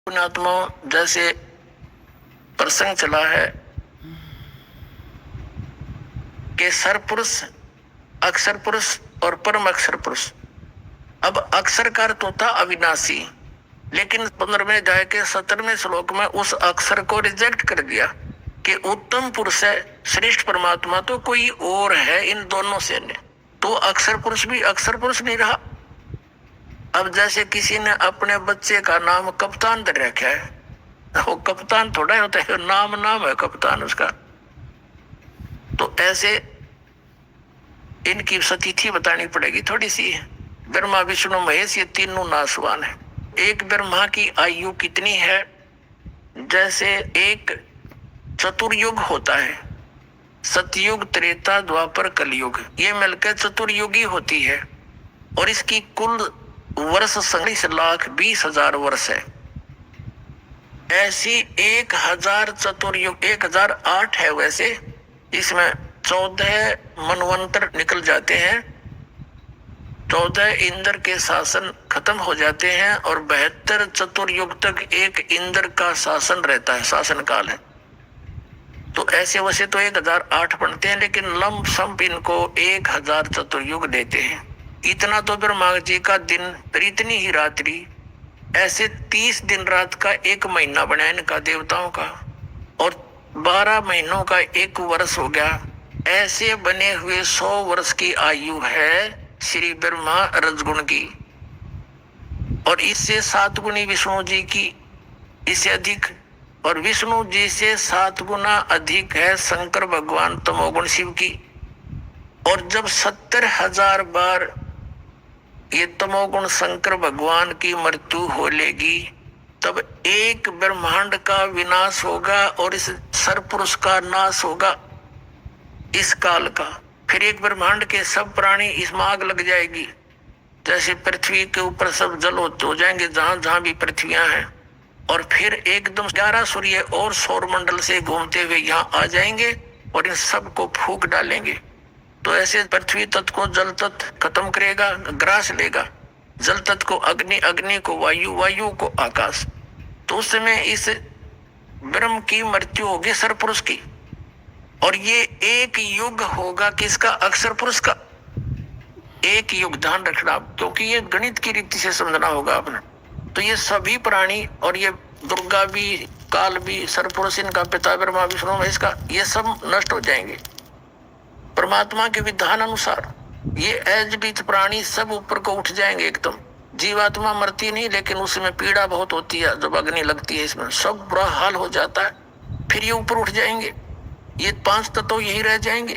पुण्यात्माओं, जैसे प्रसंग चला है कि सरपुरुष, अक्षर पुरुष और परम अक्षर पुरुष। अब अक्षर का अर्थ होता अविनाशी, लेकिन 15वें अध्याय के 17वें श्लोक में उस अक्षर को रिजेक्ट कर दिया कि उत्तम पुरुष है, श्रेष्ठ परमात्मा तो कोई और है इन दोनों से ने। तो अक्षर पुरुष भी अक्षर पुरुष नहीं रहा। अब जैसे किसी ने अपने बच्चे का नाम कप्तान दे रखा है, वो कप्तान थोड़ा होता है, नाम है कप्तान उसका। तो ऐसे इनकी सतिथि बतानी पड़ेगी थोड़ी सी। ब्रह्मा विष्णु महेश ये तीनों नासवान है। एक ब्रह्मा की आयु कितनी है? जैसे एक चतुर्युग होता है, सतयुग, त्रेता, द्वापर, कलयुग, ये मिलकर चतुर्युगी होती है और इसकी कुल वर्ष 37,20,000 वर्ष है। ऐसी 1000 चतुर्युग, 1008 है वैसे, इसमें 14 मनवंतर निकल जाते हैं, 14 इंद्र के शासन खत्म हो जाते हैं और 72 चतुर्युग तक एक इंद्र का शासन रहता है, शासन काल है। तो ऐसे वैसे तो 1008 बनते हैं, लेकिन लंब सम इनको 1000 चतुर्युग देते हैं। इतना तो ब्रह्मा जी का दिन, फिर इतनी ही रात्रि, ऐसे 30 दिन रात का एक महीना बना इनका देवताओं का, और 12 महीनों का एक वर्ष हो गया। ऐसे बने हुए 100 वर्ष की आयु है श्री ब्रह्मा रजगुण की, और इससे 7 गुनी विष्णु जी की, इससे अधिक, और विष्णु जी से 7 गुना अधिक है शंकर भगवान तमोगुण शिव की। और जब 70,000 बार ये तमोगुण शंकर भगवान की मृत्यु हो लेगी, तब एक ब्रह्मांड का विनाश होगा और इस सरपुरुष का नाश होगा इस काल का। फिर एक ब्रह्मांड के सब प्राणी इसमें आग लग जाएगी, जैसे पृथ्वी के ऊपर सब जल हो जाएंगे जहां जहां भी पृथ्वियां हैं, और फिर एकदम 11 सूर्य और सौर मंडल से घूमते हुए यहाँ आ जाएंगे और इन सब को फूंक डालेंगे। तो ऐसे पृथ्वी तत्व को जल तत्व खत्म करेगा, ग्रास लेगा, जल तत्व को अग्नि, अग्नि को वायु, वायु को आकाश। तो उस समय इस ब्रह्म की मृत्यु होगी सरपुरुष की, और ये एक युग होगा किसका? अक्षर पुरुष का। एक युग, ध्यान रखना, क्योंकि ये गणित की रीति से समझना होगा आपने। तो ये सभी प्राणी, और ये दुर्गा भी, काल भी, सरपुरुष, इनका पिता ब्रह्मा विष्णु महेश का, ये सब नष्ट हो जाएंगे परमात्मा के विधान अनुसार। ये एजडीत प्राणी सब ऊपर को उठ जाएंगे एकदम। जीवात्मा मरती नहीं, लेकिन उसमें पीड़ा बहुत होती है जब अग्नि लगती है, इसमें सब बुरा हाल हो जाता है। फिर ये ऊपर उठ जाएंगे, ये 5 तत्व यही रह जाएंगे,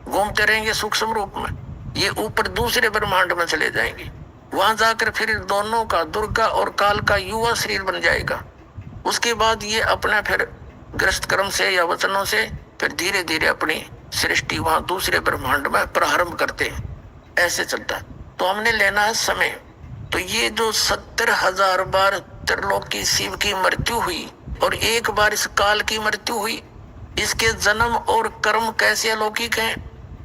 घूमते रहेंगे सूक्ष्म रूप में। ये ऊपर दूसरे ब्रह्मांड में चले जाएंगे, वहां जाकर फिर दोनों का, दुर्गा और काल का युवा शरीर बन जाएगा। उसके बाद ये अपना फिर ग्रस्त कर्म से या वचनों से फिर धीरे धीरे अपनी सृष्टि वहां दूसरे ब्रह्मांड में प्रारंभ करते हैं। ऐसे चलता है। तो हमने लेना है समय। तो ये जो 70,000 बार त्रिलोकी शिव की मृत्यु हुई और एक बार इस काल की मृत्यु हुई, इसके जन्म और कर्म कैसे अलौकिक हैं।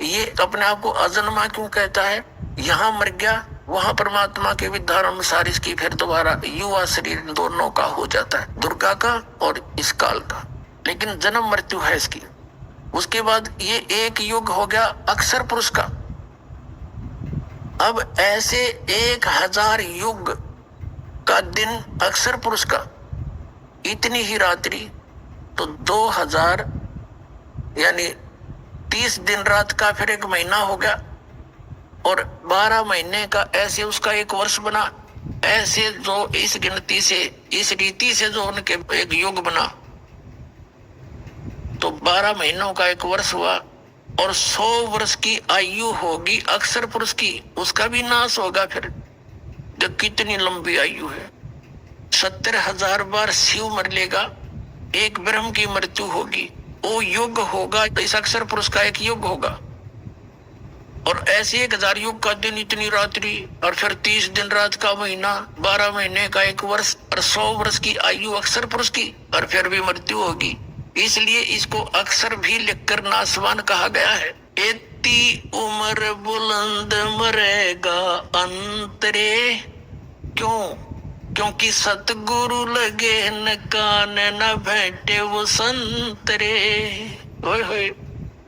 ये अपने आप को अजन्मा क्यों कहता है? यहाँ मर गया, वहां परमात्मा के विधान अनुसार इसकी फिर दोबारा युवा शरीर दोनों का हो जाता है, दुर्गा का और इस काल का, लेकिन जन्म मृत्यु है इसकी। उसके बाद ये एक युग हो गया अक्षर पुरुष का। अब ऐसे 1000 युग का दिन अक्षर पुरुष का, इतनी ही रात्रि, तो 2000 यानी 30 दिन रात का फिर एक महीना हो गया, और 12 महीने का ऐसे उसका एक वर्ष बना। ऐसे जो इस गिनती से, इस रीति से जो उनके एक युग बना, तो 12 महीनों का एक वर्ष हुआ, और 100 वर्ष की आयु होगी अक्षर पुरुष की। उसका भी नाश होगा फिर। जो कितनी लंबी आयु है, 70,000 बार शिव मर लेगा, एक ब्रह्म की मृत्यु होगी, वो युग होगा, तो इस अक्षर पुरुष का एक युग होगा। और ऐसे 1000 युग का दिन, इतनी रात्रि, और फिर 30 दिन रात का महीना, 12 महीने का एक वर्ष, और 100 वर्ष की आयु अक्षर पुरुष की, और फिर भी मृत्यु होगी। इसलिए इसको अक्षर भी लिखकर नासवान कहा गया है। इतनी उम्र बुलंद मरेगा अंतरे, क्यों? क्योंकि सतगुरु लगे न कान न भेंटे वो संतरे। ओए होए,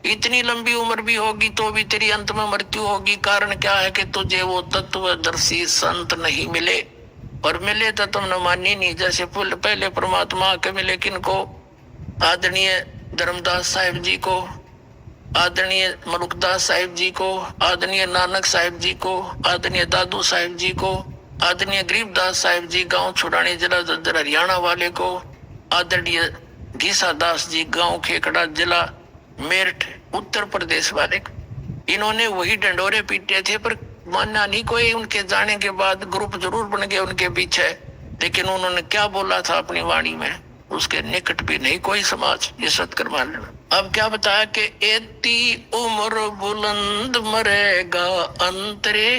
इतनी लंबी उम्र भी होगी तो भी तेरी अंत में मृत्यु होगी। कारण क्या है कि तुझे वो तत्वदर्शी संत नहीं मिले, और मिले तो तुमने मानी नहीं। जैसे पहले परमात्मा के मिले किनको, आदरणीय धर्मदास साहिब जी को, आदरणीय मलुकदास साहिब जी को, आदरणीय नानक साहिब जी को, आदरणीय दादू साहिब जी को, आदरणीय गरीबदास साहिब जी गांव छुड़ानी जिला दद्दर हरियाणा वाले को, आदरणीय घीसा दास जी गांव खेकड़ा जिला मेरठ उत्तर प्रदेश वाले को। इन्होंने वही डंडोरे पीटे थे, पर मानना नहीं कोई। उनके जाने के बाद ग्रुप जरूर बन गए उनके पीछे, लेकिन उन्होंने क्या बोला था अपनी वाणी में, उसके निकट भी नहीं कोई समाज। ये सत्कर मान लेना। अब क्या बताया कि एती उम्र बुलंद मरेगा अंतरे,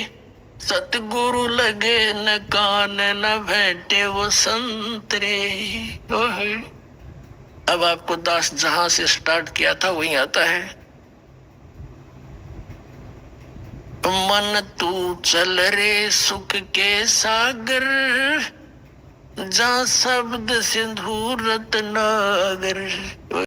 सतगुरु लगे न कान न भेंटे वो संतरे। अब आपको दास जहां से स्टार्ट किया था वहीं आता है। मन तू चल रे सुख के सागर, जहाँ शब्द सिंधु रत्नागर।